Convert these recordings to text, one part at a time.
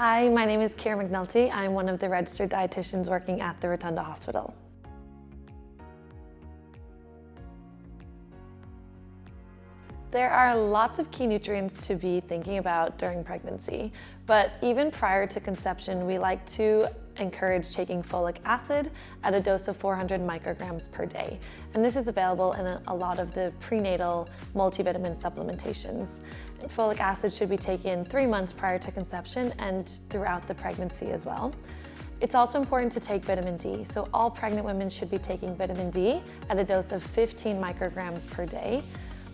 Hi, my name is Ciara McNulty. I'm one of the registered dietitians working at the Rotunda Hospital. There are lots of key nutrients to be thinking about during pregnancy, but even prior to conception, we like to encourage taking folic acid at a dose of 400 micrograms per day. And this is available in a lot of the prenatal multivitamin supplementations. Folic acid should be taken 3 months prior to conception and throughout the pregnancy as well. It's also important to take vitamin D. So all pregnant women should be taking vitamin D at a dose of 15 micrograms per day.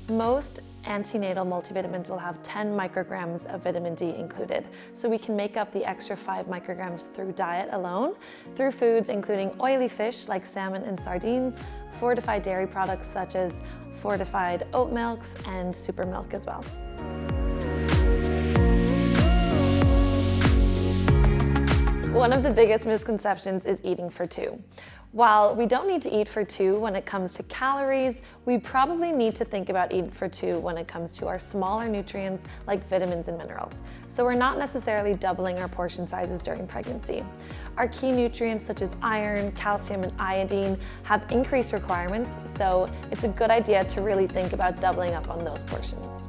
Most antenatal multivitamins will have 10 micrograms of vitamin D included. So we can make up the extra 5 micrograms through diet alone, through foods including oily fish like salmon and sardines, fortified dairy products such as fortified oat milks and super milk as well. One of the biggest misconceptions is eating for two. While we don't need to eat for two when it comes to calories, we probably need to think about eating for two when it comes to our smaller nutrients like vitamins and minerals. So we're not necessarily doubling our portion sizes during pregnancy. Our key nutrients such as iron, calcium, and iodine have increased requirements, so it's a good idea to really think about doubling up on those portions.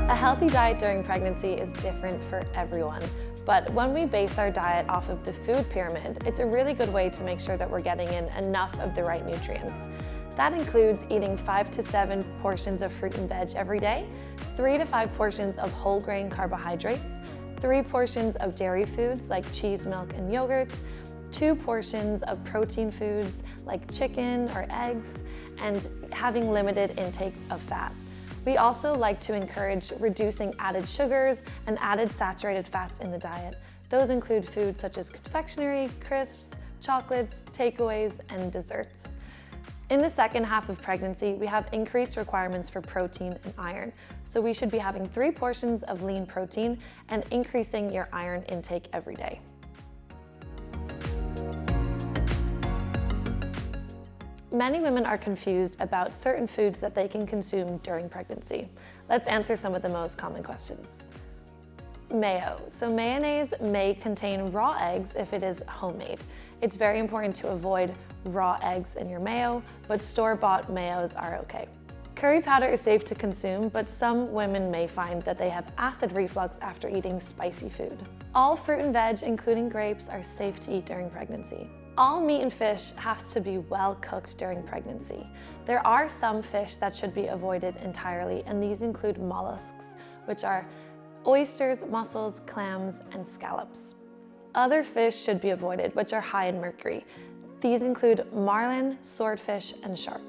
A healthy diet during pregnancy is different for everyone, but when we base our diet off of the food pyramid, it's a really good way to make sure that we're getting in enough of the right nutrients. That includes eating 5 to 7 portions of fruit and veg every day, 3 to 5 portions of whole grain carbohydrates, 3 portions of dairy foods like cheese, milk, and yogurt, 2 portions of protein foods like chicken or eggs, and having limited intakes of fat. We also like to encourage reducing added sugars and added saturated fats in the diet. Those include foods such as confectionery, crisps, chocolates, takeaways, and desserts. In the second half of pregnancy, we have increased requirements for protein and iron. So we should be having 3 portions of lean protein and increasing your iron intake every day. Many women are confused about certain foods that they can consume during pregnancy. Let's answer some of the most common questions. Mayo. So mayonnaise may contain raw eggs if it is homemade. It's very important to avoid raw eggs in your mayo, but store-bought mayos are okay. Curry powder is safe to consume, but some women may find that they have acid reflux after eating spicy food. All fruit and veg, including grapes, are safe to eat during pregnancy. All meat and fish has to be well cooked during pregnancy. There are some fish that should be avoided entirely, and these include mollusks, which are oysters, mussels, clams, and scallops. Other fish should be avoided, which are high in mercury. These include marlin, swordfish, and shark.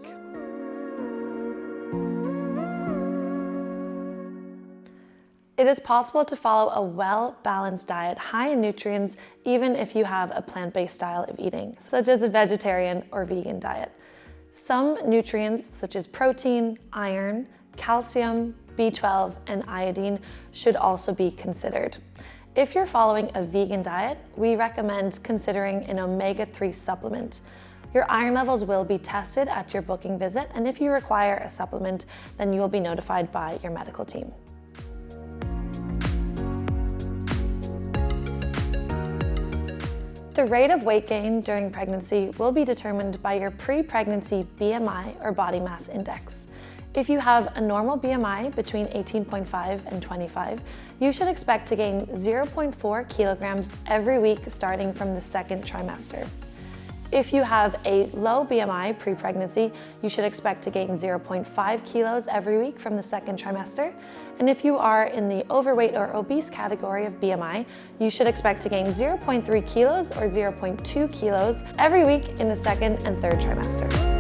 It is possible to follow a well-balanced diet high in nutrients even if you have a plant-based style of eating, such as a vegetarian or vegan diet. Some nutrients such as protein, iron, calcium, B12, and iodine should also be considered. If you're following a vegan diet, we recommend considering an omega-3 supplement. Your iron levels will be tested at your booking visit, and if you require a supplement, then you will be notified by your medical team. The rate of weight gain during pregnancy will be determined by your pre-pregnancy BMI or body mass index. If you have a normal BMI between 18.5 and 25, you should expect to gain 0.4 kilograms every week starting from the second trimester. If you have a low BMI pre-pregnancy, you should expect to gain 0.5 kilos every week from the second trimester. And if you are in the overweight or obese category of BMI, you should expect to gain 0.3 kilos or 0.2 kilos every week in the second and third trimester.